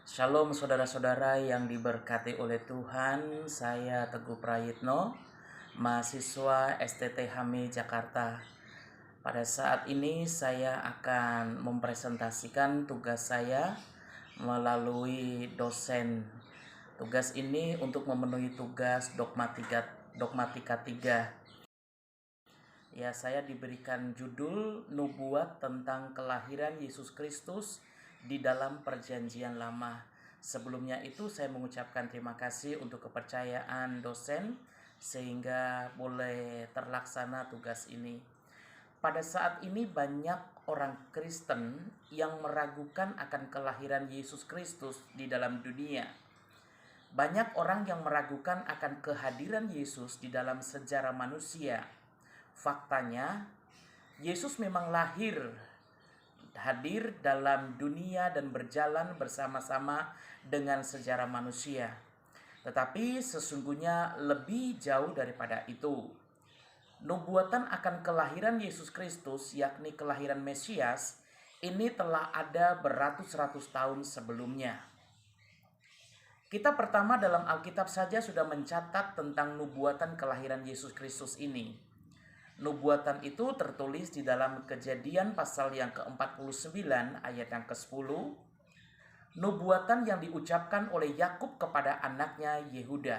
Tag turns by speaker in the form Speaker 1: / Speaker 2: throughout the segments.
Speaker 1: Shalom saudara-saudara yang diberkati oleh Tuhan. Saya Teguh Prayitno, mahasiswa STT HAMI Jakarta. Pada saat ini saya akan mempresentasikan tugas saya melalui dosen. Tugas ini untuk memenuhi tugas dogmatika 3. Ya, saya diberikan judul Nubuat tentang kelahiran Yesus Kristus di dalam Perjanjian Lama. Sebelumnya itu saya mengucapkan terima kasih untuk kepercayaan dosen sehingga boleh terlaksana tugas ini. Pada saat ini banyak orang Kristen yang meragukan akan kelahiran Yesus Kristus di dalam dunia. Banyak orang yang meragukan akan kehadiran Yesus di dalam sejarah manusia. Faktanya, Yesus memang hadir dalam dunia dan berjalan bersama-sama dengan sejarah manusia. Tetapi sesungguhnya lebih jauh daripada itu. Nubuatan akan kelahiran Yesus Kristus, yakni kelahiran Mesias, ini telah ada beratus-ratus tahun sebelumnya. Kita pertama dalam Alkitab saja sudah mencatat tentang nubuatan kelahiran Yesus Kristus ini. Nubuatan itu tertulis di dalam Kejadian pasal yang ke-49 ayat yang ke-10. Nubuatan yang diucapkan oleh Yakub kepada anaknya Yehuda,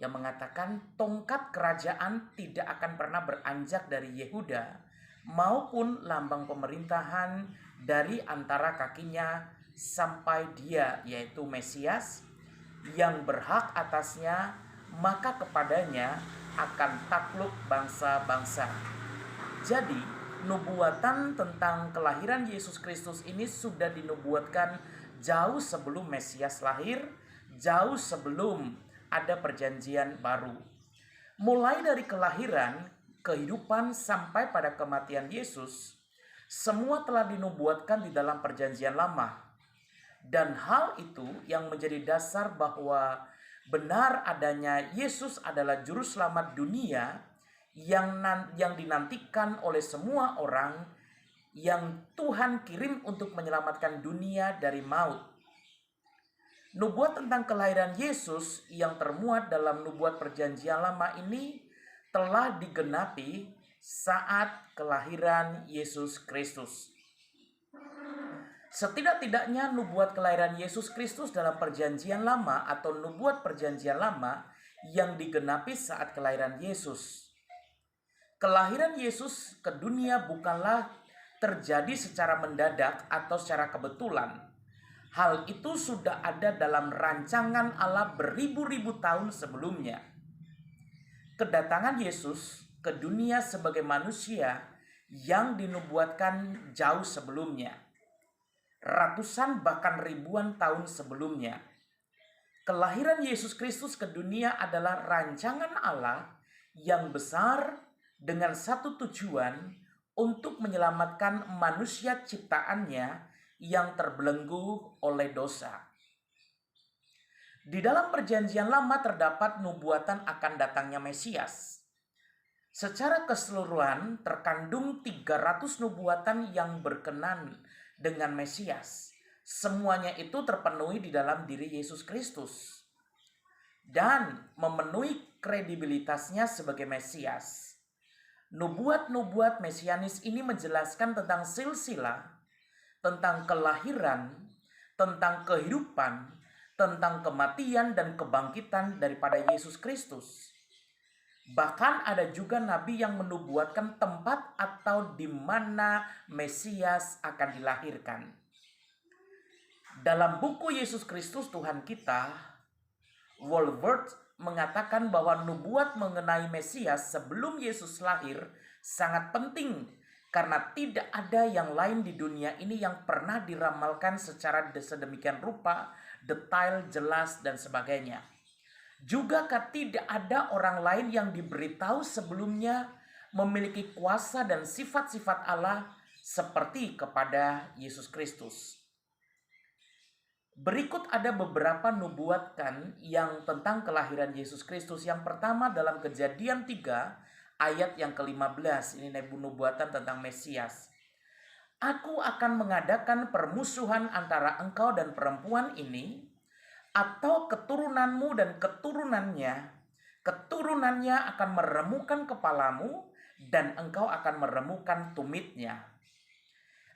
Speaker 1: yang mengatakan tongkat kerajaan tidak akan pernah beranjak dari Yehuda maupun lambang pemerintahan dari antara kakinya sampai dia, yaitu Mesias, yang berhak atasnya, maka kepadanya akan takluk bangsa-bangsa. Jadi, nubuatan tentang kelahiran Yesus Kristus ini sudah dinubuatkan jauh sebelum Mesias lahir, jauh sebelum ada perjanjian baru. Mulai dari kelahiran, kehidupan sampai pada kematian Yesus, semua telah dinubuatkan di dalam perjanjian lama. Dan hal itu yang menjadi dasar bahwa benar adanya Yesus adalah juru selamat dunia yang dinantikan oleh semua orang yang Tuhan kirim untuk menyelamatkan dunia dari maut. Nubuat tentang kelahiran Yesus yang termuat dalam nubuat perjanjian lama ini telah digenapi saat kelahiran Yesus Kristus. Setidak-tidaknya nubuat kelahiran Yesus Kristus dalam perjanjian lama atau nubuat perjanjian lama yang digenapi saat kelahiran Yesus. Kelahiran Yesus ke dunia bukanlah terjadi secara mendadak atau secara kebetulan. Hal itu sudah ada dalam rancangan Allah beribu-ribu tahun sebelumnya. Kedatangan Yesus ke dunia sebagai manusia yang dinubuatkan jauh sebelumnya. Ratusan bahkan ribuan tahun sebelumnya. Kelahiran Yesus Kristus ke dunia adalah rancangan Allah yang besar dengan satu tujuan untuk menyelamatkan manusia ciptaannya yang terbelenggu oleh dosa. Di dalam perjanjian lama terdapat nubuatan akan datangnya Mesias. Secara keseluruhan terkandung 300 nubuatan yang berkenan dengan Mesias. Semuanya itu terpenuhi di dalam diri Yesus Kristus dan memenuhi kredibilitasnya sebagai Mesias. Nubuat-nubuat mesianis ini menjelaskan tentang silsilah, tentang kelahiran, tentang kehidupan, tentang kematian dan kebangkitan daripada Yesus Kristus. Bahkan ada juga nabi yang menubuatkan tempat atau di mana Mesias akan dilahirkan. Dalam buku Yesus Kristus Tuhan kita, Walworth mengatakan bahwa nubuat mengenai Mesias sebelum Yesus lahir sangat penting karena tidak ada yang lain di dunia ini yang pernah diramalkan secara sedemikian rupa, detail, jelas, dan sebagainya. Juga tidak ada orang lain yang diberitahu sebelumnya memiliki kuasa dan sifat-sifat Allah seperti kepada Yesus Kristus. Berikut ada beberapa nubuatan yang tentang kelahiran Yesus Kristus. Yang pertama dalam Kejadian 3 ayat yang ke-15. Ini nubuatan tentang Mesias. Aku akan mengadakan permusuhan antara engkau dan perempuan ini, atau keturunanmu dan keturunannya. Keturunannya akan meremukkan kepalamu, dan engkau akan meremukkan tumitnya.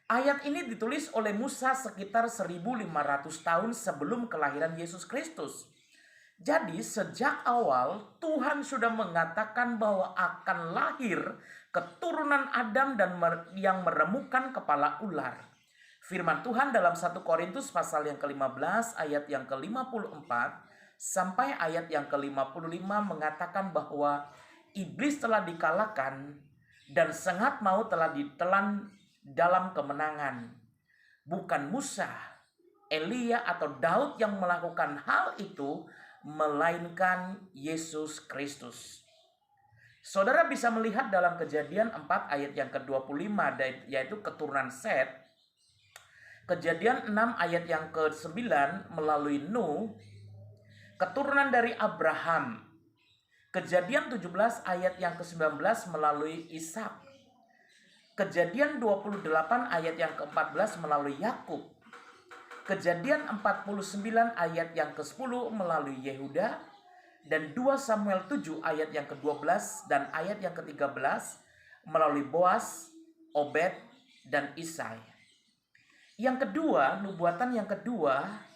Speaker 1: Ayat ini ditulis oleh Musa sekitar 1500 tahun sebelum kelahiran Yesus Kristus. Jadi sejak awal Tuhan sudah mengatakan bahwa akan lahir keturunan Adam dan yang meremukkan kepala ular. Firman Tuhan dalam 1 Korintus pasal yang ke-15 ayat yang ke-54 sampai ayat yang ke-55 mengatakan bahwa iblis telah dikalahkan dan sengat maut telah ditelan dalam kemenangan. Bukan Musa, Elia atau Daud yang melakukan hal itu, melainkan Yesus Kristus. Saudara bisa melihat dalam Kejadian 4 ayat yang ke-25 yaitu keturunan Set. Kejadian 6 ayat yang ke-9 melalui Nuh, keturunan dari Abraham. Kejadian 17 ayat yang ke-19 melalui Ishak. Kejadian 28 ayat yang ke-14 melalui Yakub. Kejadian 49 ayat yang ke-10 melalui Yehuda. Dan 2 Samuel 7 ayat yang ke-12 dan ayat yang ke-13 melalui Boas, Obed, dan Isai. Yang kedua, nubuatan yang kedua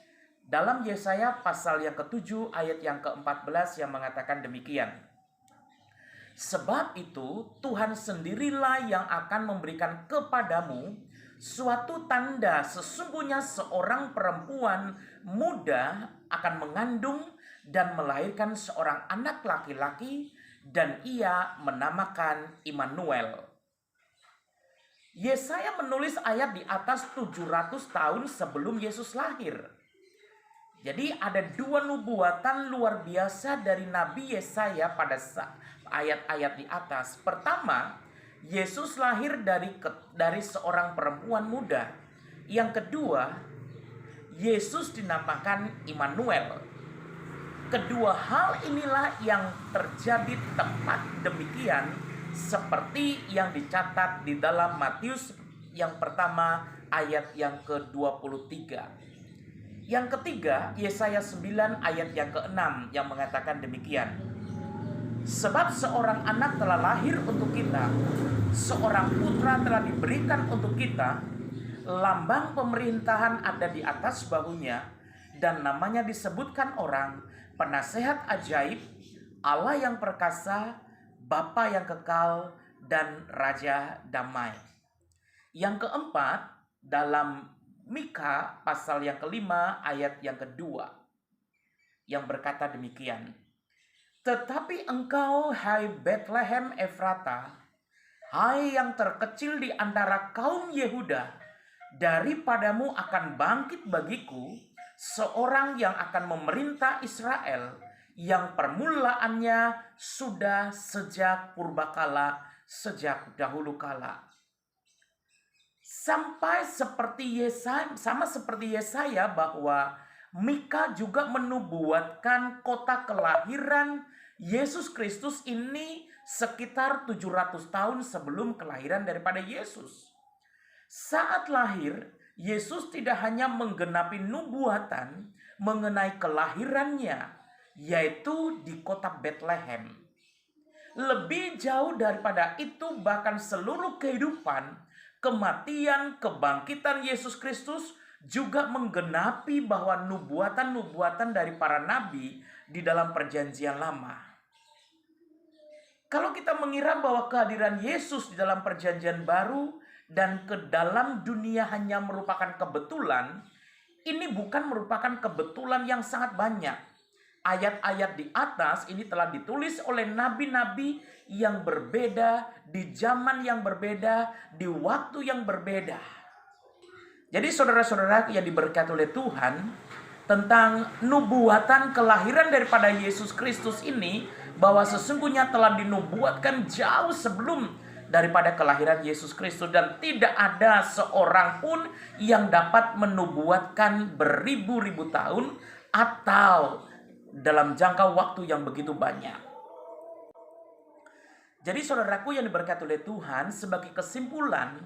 Speaker 1: dalam Yesaya pasal yang ke-7 ayat yang ke-14 yang mengatakan demikian. Sebab itu Tuhan sendirilah yang akan memberikan kepadamu suatu tanda, sesungguhnya seorang perempuan muda akan mengandung dan melahirkan seorang anak laki-laki, dan ia menamakan Immanuel. Yesaya menulis ayat di atas 700 tahun sebelum Yesus lahir. Jadi ada dua nubuatan luar biasa dari Nabi Yesaya pada ayat-ayat di atas. Pertama, Yesus lahir dari seorang perempuan muda. Yang kedua, Yesus dinamakan Immanuel. Kedua hal inilah yang terjadi tepat demikian seperti yang dicatat di dalam Matius yang pertama ayat yang ke-23. Yang ketiga, Yesaya 9 ayat yang ke-6 yang mengatakan demikian. Sebab seorang anak telah lahir untuk kita, seorang putra telah diberikan untuk kita, lambang pemerintahan ada di atas bahunya, dan namanya disebutkan orang Penasehat Ajaib, Allah yang perkasa, Bapa yang kekal, dan Raja Damai. Yang keempat, dalam Mika pasal yang ke-5 ayat yang kedua, yang berkata demikian. Tetapi engkau, hai Bethlehem Efrata, hai yang terkecil di antara kaum Yehuda, daripadamu akan bangkit bagiku seorang yang akan memerintah Israel, yang permulaannya sudah sejak purbakala, sejak dahulu kala. Sama seperti Yesaya bahwa Mika juga menubuatkan kota kelahiran Yesus Kristus ini sekitar 700 tahun sebelum kelahiran daripada Yesus. Saat lahir, Yesus tidak hanya menggenapi nubuatan mengenai kelahirannya, yaitu di kota Bethlehem. Lebih jauh daripada itu, bahkan seluruh kehidupan, kematian, kebangkitan Yesus Kristus juga menggenapi bahwa nubuatan-nubuatan dari para nabi di dalam perjanjian lama. Kalau kita mengira bahwa kehadiran Yesus di dalam perjanjian baru dan ke dalam dunia hanya merupakan kebetulan, ini bukan merupakan kebetulan yang sangat banyak. Ayat-ayat di atas ini telah ditulis oleh nabi-nabi yang berbeda, di zaman yang berbeda, di waktu yang berbeda. Jadi saudara-saudara yang diberkati oleh Tuhan, tentang nubuatan kelahiran daripada Yesus Kristus ini, bahwa sesungguhnya telah dinubuatkan jauh sebelum daripada kelahiran Yesus Kristus, dan tidak ada seorang pun yang dapat menubuatkan beribu-ribu tahun atau dalam jangka waktu yang begitu banyak. Jadi saudaraku yang diberkati oleh Tuhan, sebagai kesimpulan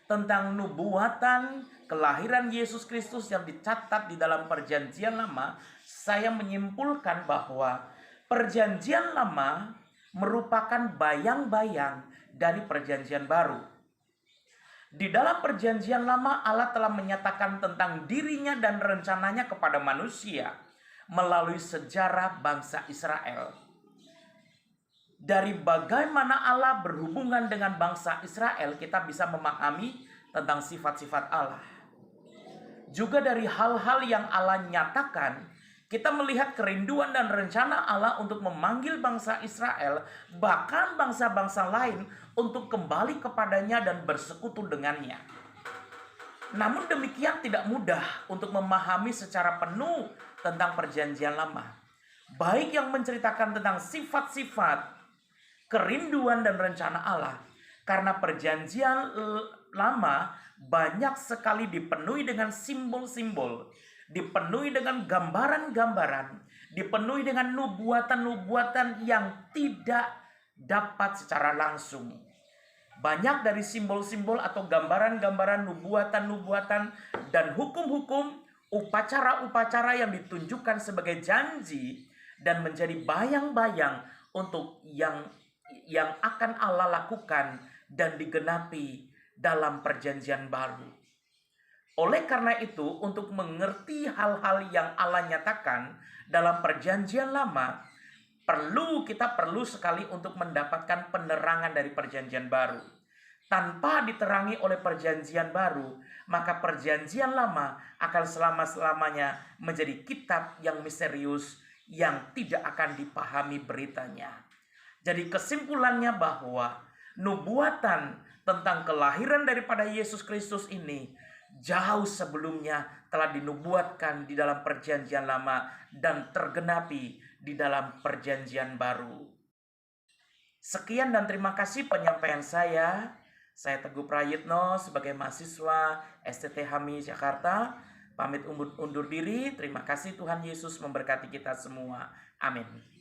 Speaker 1: tentang nubuatan kelahiran Yesus Kristus yang dicatat di dalam Perjanjian Lama, saya menyimpulkan bahwa Perjanjian Lama merupakan bayang-bayang dari Perjanjian Baru. Di dalam Perjanjian Lama, Allah telah menyatakan tentang dirinya dan rencananya kepada manusia melalui sejarah bangsa Israel. Dari bagaimana Allah berhubungan dengan bangsa Israel, kita bisa memahami tentang sifat-sifat Allah. Juga dari hal-hal yang Allah nyatakan, kita melihat kerinduan dan rencana Allah untuk memanggil bangsa Israel, bahkan bangsa-bangsa lain, untuk kembali kepadanya dan bersekutu dengannya. Namun demikian tidak mudah untuk memahami secara penuh tentang Perjanjian Lama. Baik yang menceritakan tentang sifat-sifat, kerinduan dan rencana Allah. Karena Perjanjian Lama banyak sekali dipenuhi dengan simbol-simbol, dipenuhi dengan gambaran-gambaran, dipenuhi dengan nubuatan-nubuatan yang tidak dapat secara langsung. Banyak dari simbol-simbol atau gambaran-gambaran nubuatan-nubuatan dan hukum-hukum, upacara-upacara yang ditunjukkan sebagai janji dan menjadi bayang-bayang untuk yang akan Allah lakukan dan digenapi dalam Perjanjian Baru. Oleh karena itu, untuk mengerti hal-hal yang Allah nyatakan dalam Perjanjian Lama, kita perlu sekali untuk mendapatkan penerangan dari Perjanjian Baru. Tanpa diterangi oleh Perjanjian Baru, maka Perjanjian Lama akan selama-lamanya menjadi kitab yang misterius yang tidak akan dipahami beritanya. Jadi kesimpulannya bahwa nubuatan tentang kelahiran daripada Yesus Kristus ini jauh sebelumnya telah dinubuatkan di dalam Perjanjian Lama dan tergenapi di dalam Perjanjian Baru. Sekian dan terima kasih penyampaian saya. Saya Teguh Prayitno sebagai mahasiswa STT HAMI Jakarta. Pamit undur diri. Terima kasih, Tuhan Yesus memberkati kita semua. Amin.